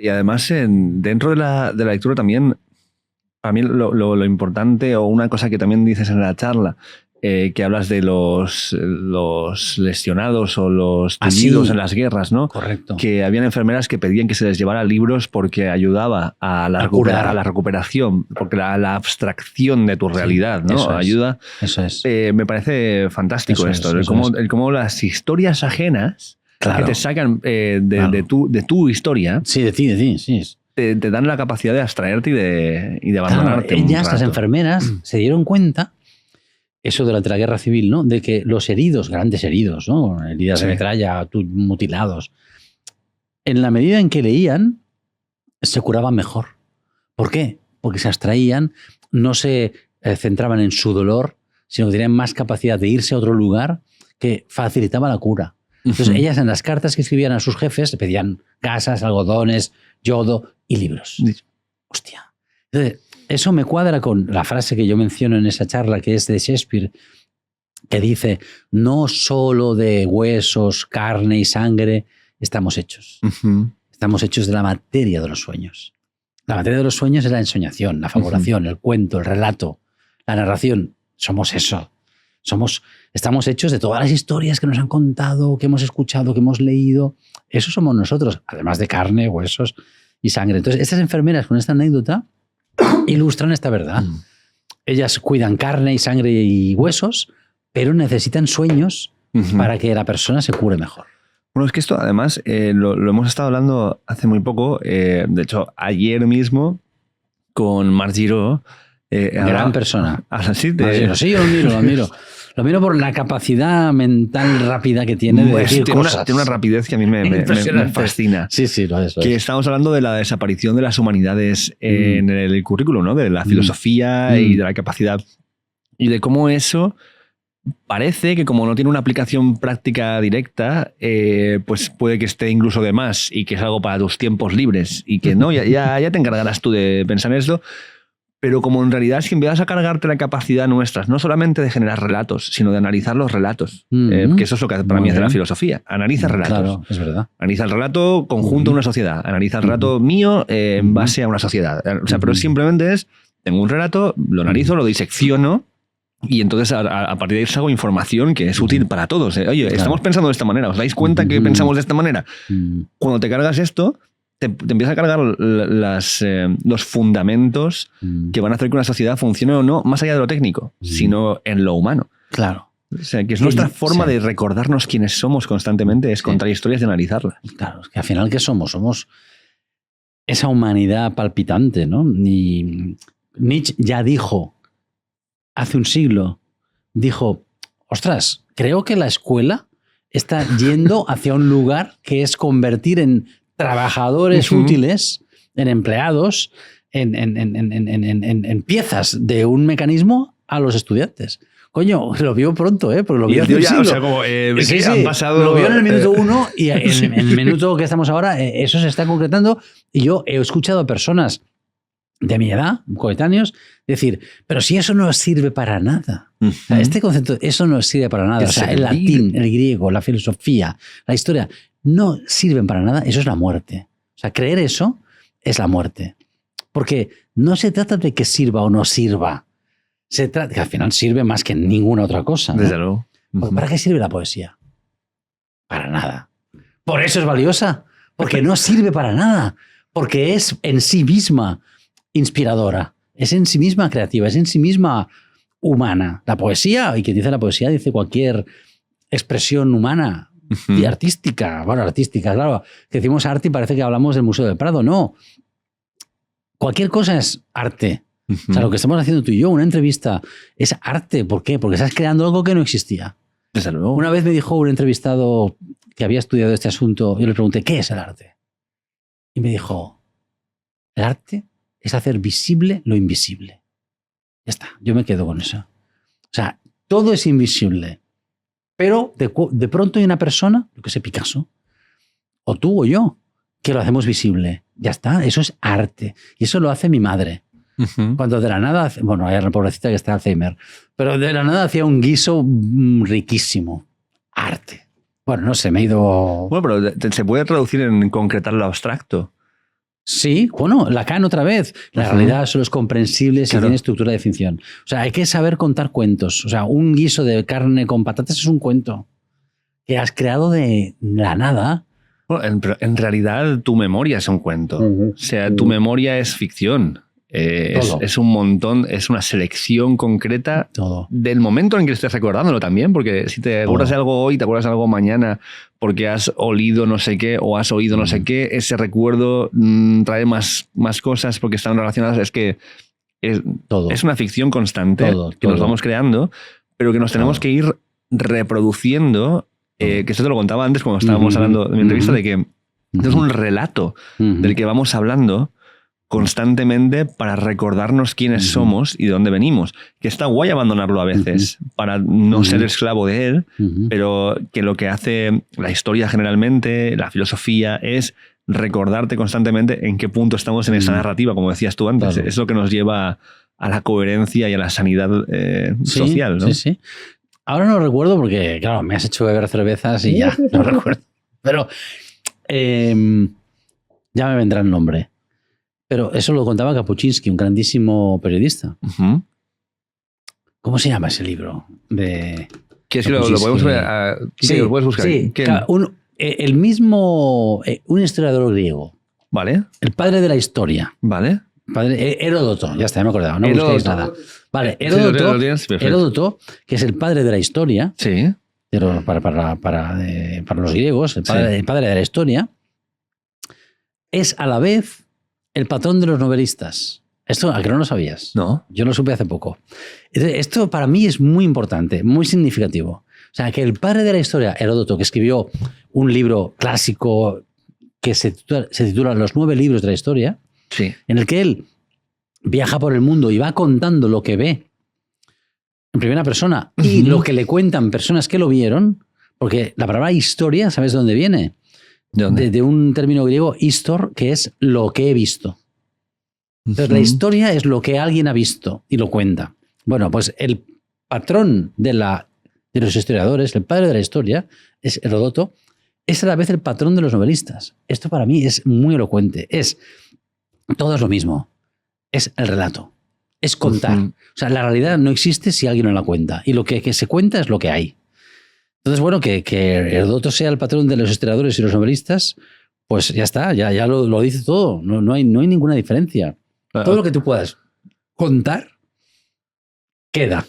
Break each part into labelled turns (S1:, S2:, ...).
S1: Y además, dentro de la lectura también, para mí lo importante, o una cosa que también dices en la charla, que hablas de los lesionados o los tullidos en las guerras, ¿no?
S2: Correcto.
S1: Que habían enfermeras que pedían que se les llevara libros porque ayudaba a la recuperación, porque la abstracción de tu realidad, ¿no?
S2: Eso es.
S1: Ayuda.
S2: Eso es.
S1: Me parece fantástico esto, el cómo las historias ajenas que te sacan de tu historia.
S2: Sí, de ti, sí.
S1: Te dan la capacidad de abstraerte y de abandonarte.
S2: Ellas, las enfermeras, se dieron cuenta, eso durante la guerra civil, ¿no? De que los heridos, grandes heridos, ¿no? Heridas de metralla, mutilados, en la medida en que leían, se curaban mejor. ¿Por qué? Porque se abstraían, no se centraban en su dolor, sino que tenían más capacidad de irse a otro lugar que facilitaba la cura. Entonces, ellas en las cartas que escribían a sus jefes pedían gasas, algodones, yodo y libros. Hostia. Entonces, eso me cuadra con la frase que yo menciono en esa charla, que es de Shakespeare, que dice, no solo de huesos, carne y sangre estamos hechos. Estamos hechos de la materia de los sueños. La materia de los sueños es la ensoñación, la fabulación, el cuento, el relato, la narración. Somos eso. Estamos hechos de todas las historias que nos han contado, que hemos escuchado, que hemos leído. Eso somos nosotros, además de carne, huesos y sangre. Entonces, estas enfermeras con esta anécdota ilustran esta verdad. Ellas cuidan carne y sangre y huesos, pero necesitan sueños para que la persona se cure mejor.
S1: Bueno, es que esto además lo hemos estado hablando hace muy poco, de hecho ayer mismo con Marc Giró.
S2: Gran persona.
S1: Sí,
S2: sí, yo lo admiro. Lo miro por la capacidad mental rápida que tiene de decir cosas.
S1: Tiene una rapidez que a mí me fascina.
S2: Sí, lo es.
S1: Estamos hablando de la desaparición de las humanidades en el currículum, ¿no? De la filosofía y de la capacidad. Y de cómo eso parece que, como no tiene una aplicación práctica directa, pues puede que esté incluso de más y que es algo para tus tiempos libres y que no, ya te encargarás tú de pensar en esto. Pero como en realidad si empiezas a cargarte la capacidad nuestra, no solamente de generar relatos, sino de analizar los relatos, que eso es lo que para mí es de la filosofía. Analiza relatos.
S2: Claro, es verdad.
S1: Analiza el relato conjunto de una sociedad. Analiza el relato mío en base a una sociedad. O sea, pero simplemente tengo un relato, lo analizo, lo disecciono y entonces a partir de ahí saco información que es útil para todos. Oye, estamos pensando de esta manera. ¿Os dais cuenta que pensamos de esta manera? Cuando te cargas esto, te empieza a cargar los fundamentos que van a hacer que una sociedad funcione o no, más allá de lo técnico, sino en lo humano.
S2: Claro.
S1: O sea, que es nuestra forma de recordarnos quiénes somos constantemente, es contar historias y analizarlas.
S2: Claro, es que al final, ¿qué somos? Somos esa humanidad palpitante, ¿no? Y Nietzsche ya dijo, hace un siglo, dijo, ostras, creo que la escuela está yendo hacia un lugar que es convertir en trabajadores útiles, en empleados, en piezas de un mecanismo a los estudiantes. Coño, lo vio pronto, porque lo vio hace un siglo.
S1: O sea, como han pasado...
S2: Lo vio en el minuto 1 y en el minuto que estamos ahora, eso se está concretando. Y yo he escuchado a personas de mi edad, coetáneos, decir, pero si eso no sirve para nada. O sea, este concepto, eso no sirve para nada. O sea, el latín, el griego, la filosofía, la historia, no sirven para nada, eso es la muerte. O sea, creer eso es la muerte. Porque no se trata de que sirva o no sirva. Se trata que al final sirve más que ninguna otra cosa, ¿no?
S1: Desde luego.
S2: ¿Para qué sirve la poesía? Para nada. Por eso es valiosa. Porque no sirve para nada. Porque es en sí misma inspiradora. Es en sí misma creativa. Es en sí misma humana. La poesía, y quien dice la poesía dice cualquier expresión humana y artística. Bueno, artística, claro. Que decimos arte y parece que hablamos del Museo del Prado. No. Cualquier cosa es arte. O sea, lo que estamos haciendo tú y yo, una entrevista, es arte. ¿Por qué? Porque estás creando algo que no existía.
S1: Desde luego.
S2: Una vez me dijo un entrevistado que había estudiado este asunto, yo le pregunté, ¿qué es el arte? Y me dijo, el arte es hacer visible lo invisible. Ya está, yo me quedo con eso. O sea, todo es invisible. Pero de pronto hay una persona, yo que sé, Picasso, o tú o yo, que lo hacemos visible. Ya está, eso es arte. Y eso lo hace mi madre. Cuando de la nada, bueno, hay una pobrecita que está Alzheimer, pero de la nada hacía un guiso riquísimo. Arte. Bueno, no sé, me he ido...
S1: Bueno, pero se puede traducir en concretar lo abstracto.
S2: Sí, bueno, Lacan otra vez. La realidad solo es comprensible si tiene estructura de ficción. O sea, hay que saber contar cuentos. O sea, un guiso de carne con patatas es un cuento que has creado de la nada.
S1: Bueno, en realidad tu memoria es un cuento. O sea, tu memoria es ficción. Es un montón, es una selección concreta del momento en que estés recordándolo también, porque si te acuerdas de algo hoy, te acuerdas de algo mañana porque has olido no sé qué o has oído no sé qué, ese recuerdo trae más cosas porque están relacionadas. Es que es una ficción constante que nos vamos creando, pero que nos tenemos que ir reproduciendo, que eso te lo contaba antes cuando estábamos hablando de mi entrevista, de que es un relato del que vamos hablando constantemente para recordarnos quiénes somos y de dónde venimos. Que está guay abandonarlo a veces para no ser esclavo de él, pero que lo que hace la historia generalmente, la filosofía, es recordarte constantemente en qué punto estamos en esa narrativa, como decías tú antes. Claro. Es lo que nos lleva a la coherencia y a la sanidad social, ¿no?
S2: Sí, sí. Ahora no recuerdo porque, claro, me has hecho beber cervezas y ya no recuerdo. Pero ya me vendrá el nombre. Pero eso lo contaba Kapuscinski, un grandísimo periodista. ¿Cómo se llama ese libro?
S1: ¿Quieres que lo podemos ver? Sí, lo puedes buscar.
S2: Sí, el mismo, un historiador griego.
S1: Vale.
S2: El padre de la historia.
S1: Vale.
S2: Heródoto, ya está, ya me acordaba, no busquéis nada. Vale, Heródoto, que es el padre de la historia,
S1: sí,
S2: pero para los griegos, el padre de la historia, es a la vez el patrón de los novelistas. Esto, ¿a que no lo sabías?
S1: No.
S2: Yo lo supe hace poco. Esto para mí es muy importante, muy significativo. O sea, que el padre de la historia, Heródoto, que escribió un libro clásico que se titula Los 9 libros de la historia,
S1: sí,
S2: en el que él viaja por el mundo y va contando lo que ve en primera persona y lo que le cuentan personas que lo vieron, porque la palabra historia, ¿sabes de dónde viene?
S1: ¿De dónde?
S2: De un término griego, histor, que es lo que he visto. Entonces, la historia es lo que alguien ha visto y lo cuenta. Bueno, pues el patrón de los historiadores, el padre de la historia, es Heródoto, es a la vez el patrón de los novelistas. Esto para mí es muy elocuente. Todo es lo mismo. Es el relato. Es contar. O sea, la realidad no existe si alguien no la cuenta. Y lo que se cuenta es lo que hay. Entonces, bueno, que Heródoto sea el patrón de los historiadores y los novelistas, pues ya está, ya lo dice todo. No hay ninguna diferencia. Todo lo que tú puedas contar queda.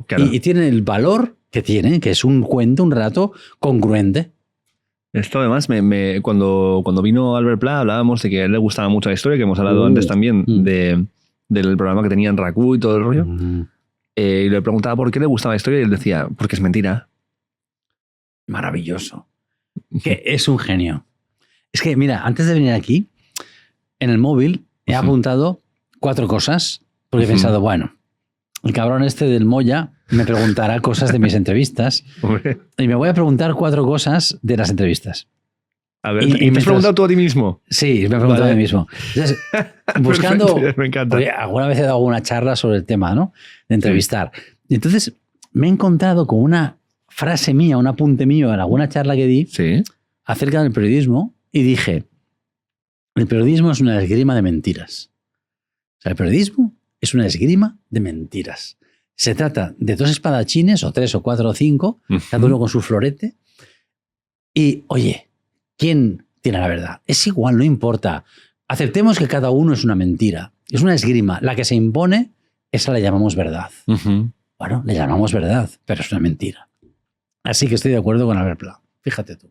S2: Claro. Y tiene el valor que tiene, que es un cuento, un relato congruente.
S1: Esto además, cuando vino Albert Pla, hablábamos de que a él le gustaba mucho la historia, que hemos hablado antes también del programa que tenía en Raku y todo el rollo. Y le preguntaba por qué le gustaba la historia y él decía, porque es mentira.
S2: Maravilloso. Que es un genio. Es que, mira, antes de venir aquí, en el móvil he apuntado 4 cosas, porque he pensado, bueno, el cabrón este del Moya me preguntará cosas de mis entrevistas y me voy a preguntar 4 cosas de las entrevistas.
S1: A ver, ¿y te has preguntado tú a ti mismo?
S2: Sí, me he preguntado a mí mismo. Entonces, buscando...
S1: me encanta.
S2: Alguna vez he dado alguna charla sobre el tema, ¿no? De entrevistar. Y entonces me he encontrado con una frase mía, un apunte mío en alguna charla que di acerca del periodismo y dije, el periodismo es una esgrima de mentiras. O sea, el periodismo es una esgrima de mentiras. Se trata de 2 espadachines, o 3 o 4 o 5, cada uno con su florete. Y, oye, ¿quién tiene la verdad? Es igual, no importa. Aceptemos que cada uno es una mentira. Es una esgrima. La que se impone, esa la llamamos verdad. Bueno, le llamamos verdad, pero es una mentira. Así que estoy de acuerdo con Albert Pla. Fíjate tú.